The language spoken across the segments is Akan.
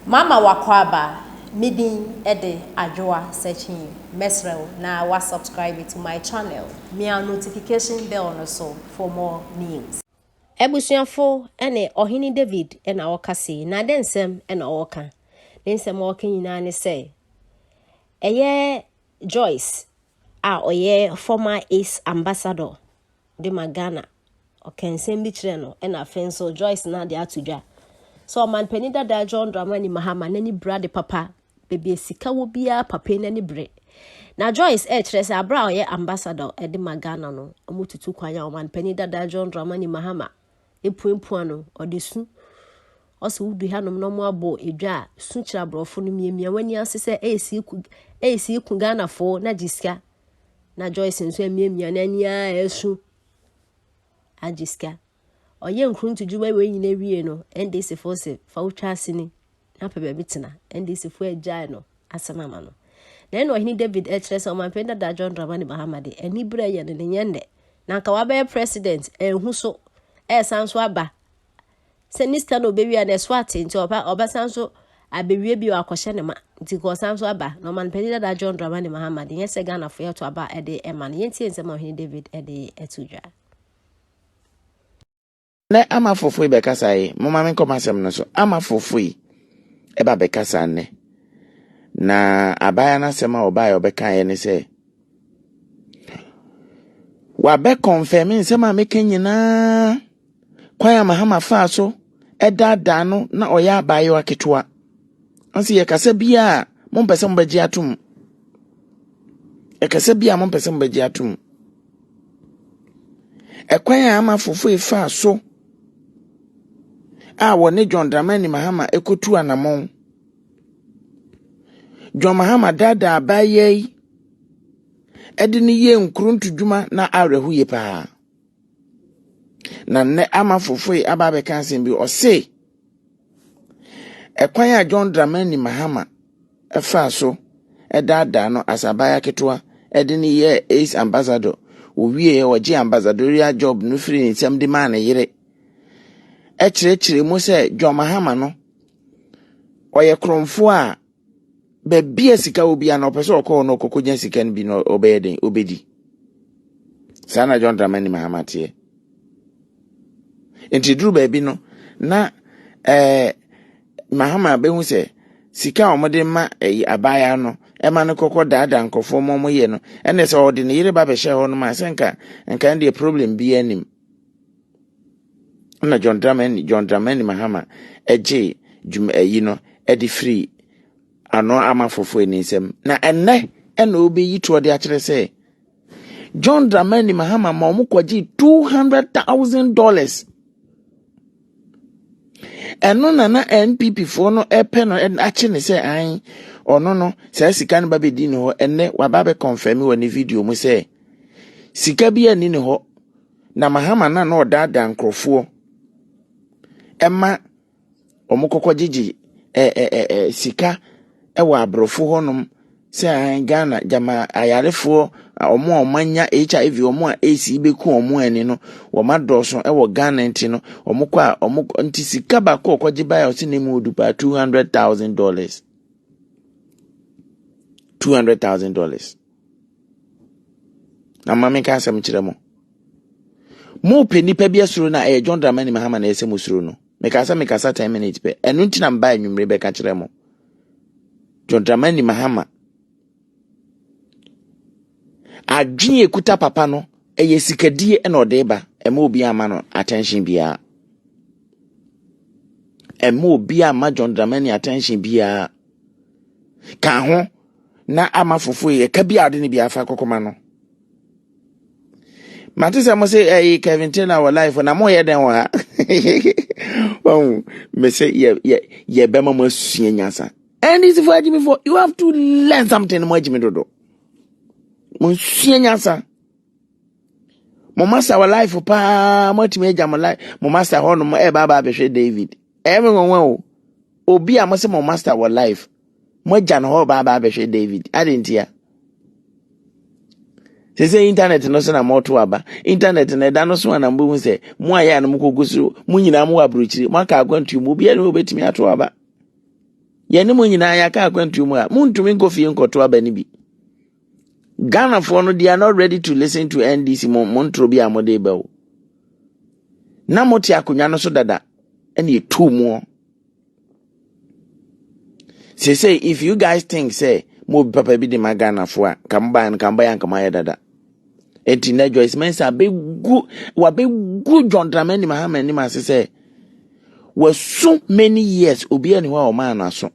Mama wakwaba midi ede ajwa searching mesrel na wa subscribe to my channel. Mia notification bell no so for more news. Ebusuafo ene ohini David ena okase na densem ena oka. Densem oka nyina ne say eye Joyce oye former Ace ambassador de Magana okensem bi kire no ena fenso Joyce na de atudwa. So man penida da John Dramani Mahama nani brade papa baby sika wo bia papa nani bre. Na Joyce kire abra oye ambassador de Magana no omututu kwanya o man penida da John Dramani Mahama epuempu ano odesu oso wudu hanom no mo abo edwa su kira brofo no miemia wani asese esi ku Ghana fo na jiska na Joyce nso miemia nani a esu ajiska oye nkruntu juba we nyina wie no ndc force fa utwa asini na pebe bitina ndc fo agya no asamama no na eno hini David kire man penda da John Dramani Mahama de ani bra ye ne nyende na nka wa be president ehu so sanso aba senista no bewi na swati nti oba sanso abewie bi akohye ne ma nti ko sanso aba no man penda da John Dramani Mahama de yese Ghana fo yeto aba ede ema no yenti ensema hini David ede etudwa ne ama fofoi bekasa yi mama men komasem no so ama fofoi eba bekasa ne na abaya na sema obaya obeka ye ne se wa be confirm sema meka nyina kwaya Mahama fa so edada no na oya abaya waketoa ansi ye kasa bia mo mpese mbagi atum ekasa bia mo mpese mbagi atum ekwaya ama fofoi fa so wone John Dramani Mahama ekotu anamon John Mahama dada abaye edini ye nkruntu dwuma na arehuye pa na ne ama fofoi ababe kansen bi ose ekwan ya John Dramani Mahama efa so edada no asabaya ketwa edini ye Ace ambassador owie oje ambassadorial job no free nsem de man yire ekirechire mu se John Mahama no oye kromfo a be bia sika obi ana opese okọ no kokonya sika nbi no obeden obedi sana John Dramani Mahama tie enti duru ba bi no na Mahama be hu se sika omode ma abaya no ema no kokọ dada nkofo mo ye no ene se odi ne yire ba be hye ho no ma senka nka ndi problem bi anim na John Dramani Mahama eje jum no edi free ano ama fofo eninsem na enne obi yito de akire se John Dramani Mahama ma omukwaji $200,000 eno na NPP fo no epe no akine se an ono no se sika no babedi ne ho enne wababe confirm woni video mu se sika bia ni ne ho na Mahama na odada nkrofo emma omukokogigi sika ewa abrofo honum se Ghana jama ayarefo omo omanya HIV omo AC beku omo ani no wo madoso ewo Ghana nti no omukwa nti sika ba ko okogi ba o sinemu odupa $200,000 $200,000 na mama ka asem kire mo peni pa bia suru na John Dramani Mahama na esem suru no mekasa 10 minutes pe enu nti na mba anwumre be ka kire mo John Dramani Mahama adwin ekuta papa no eye sikadie na odeba ema obi ama no attention bia ema obi ama John Dramani attention bia ka ho na ama fofo ye ka bia ade ne bia fa kokoma no matisa mo say Kevin Taylor our life na mo ye den wa oh me say ye be ma mo sua nyasa and this for Jimmy for you have to learn something mo Jimmy dodo mo sua nyasa mo master our life pa mo timi ejam life mo master ho no mo baba be hwe David me won o obi a mo say mo master our life mo jan ho baba be hwe David adentia se internet no so na moto aba internet na da no so na mbu se mu aya na mkogusu mu nyina mu abrochiri mu aka agwantu mu bia no betimi ato aba Yene mo nyina ya ka akwantu mu a muntumi nkofie nkoto abani bi. Ghana for no, they are not ready to listen to NDC montro bi amode ba o. Na moti akonya no so dada ene two more. Say if you guys think say mo papa bi de magana fo a kamba yan kama ya dada. Enti na Joyce Mensah be gu John Dramani Mahama ni ma say was so many years obi ani wa o ma no aso.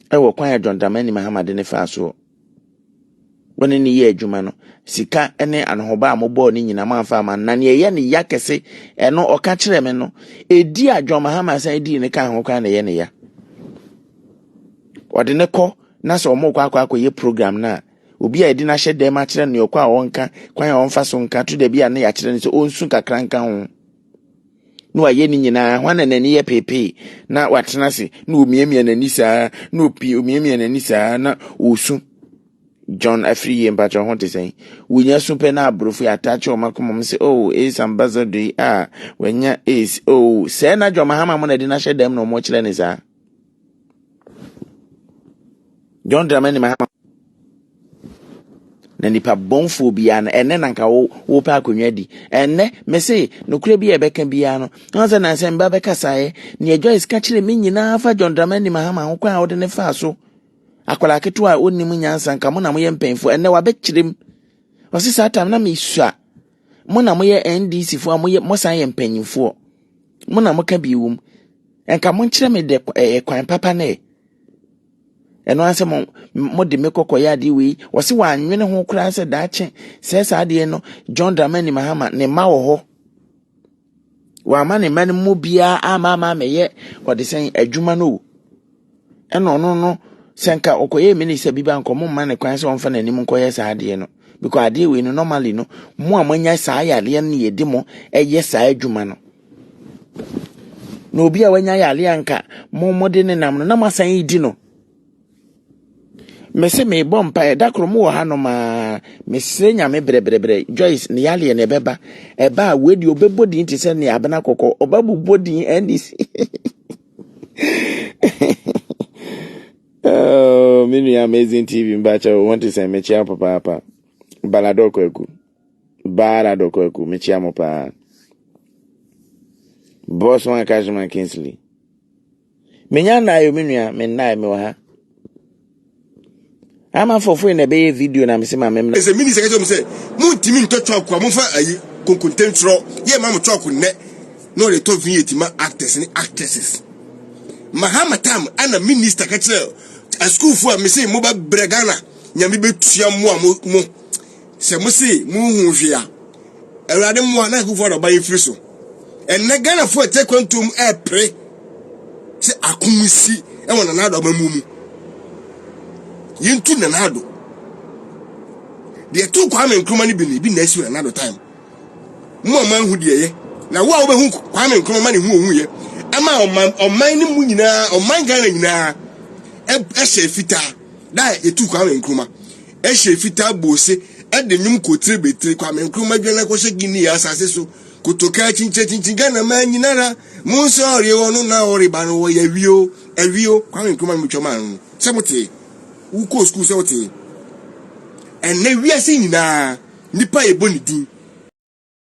E wo kwan ya John Dramani Mahama de ne fa so. Woni ni ye adwuma no sika ene anohoba amobɔ ni nyina manfa ma na ne ye ne ya kese eno oka kire me no edi John Mahama san edi ne kan ho kan ne ye ne ya ɔde ne kɔ na so ɔmo kwa ye program na obi a edi na hye dem a kire ne okwa wonka kwan ya wonfa so nka to da bi a ne ya kire ne so onsu kakra nka ho no aye ni nyina hwana na ne ye pepe na watena se na omiemie na ni saa na opi omiemie na ni saa na osu John Afri Mbacho Honte saying, we ya supena brofu attach or Macomom say, oh, is ambassador, when ya is, oh, Sena John Mahama Mona did not share them no much than is John Dramani Mahama Nanipa bonphobia and then anka wo pa akonwadi enne me say no kure bi ebeka bia no anza na nsem ba beka sae ne Joyce ka kire me nyina fa John Dramani Mahama ho kwa wo de ne fa so akwala ketu a onnim nyansa nka mo na mo ye mpenfo enne wa bekirem wose satam na me sua mo na mo ye NDC fo mo ye mo san ye mpanyimfo mo na mo ka biwum enka mo nkire me de kwan papa ne eno anse mo de me kokoya de wi wose wa anwene ho kura se daache se saade no John Dramani Mahama ne ma wo ho wa ma ne man mu bia ama me ye wode sen adwuma no eno no senka okoye minister bi ba nkomo man ne kwan se won fa nanim nkoye saade no because ade we no normally no mo amanya saa yale ne yedi mo eye saa adwuma no no obi a wanya yale anka mo de ne nam no na masan yidi no mese me bompa e dakro mo ha no ma mesre nya me brebre Joyce ne yale ne beba eba a wedi obebodi nti se ne abena kokko obabu bodi NDC oh mini amazing TV mbacha want to say me chia papa baladoko eku me chia mo pa boss one Kajman Kingsley menya na yo menua me na me wa ha ama fofo in be video na me se ma me se mini secretary me say mu ntimi ntotwa kwa mo fa ayi konkontentro ye ma mo twako ne no le to vieti ma actors ni actresses Mahama tam ana minister ka kire a school for me say mo ba bregana nyame betua mo se mo say mu hu hwea awrade mo na ku for do ban firi so enne Ghana for take kwantum e pre se akumisi e wona na do ba mumu yintu na na do de tu Kwame Nkrumah ni bi na esi na do time mo man hu de ye na wo be hu Kwame Nkrumah ni hu ye ama oman ni mu nyina oman Ghana nyina e she fita da etu Kwame Nkrumah e she fita bose e de nyum kotre betre Kwame Nkrumah dwana ko she gini ya asase so kotoka chinche Ghana man nyina ra mu so ore wonu na ore ba no ya wio Kwame Nkrumah mu choma no semote uko school semote enne wiase nyina nipa e bonidin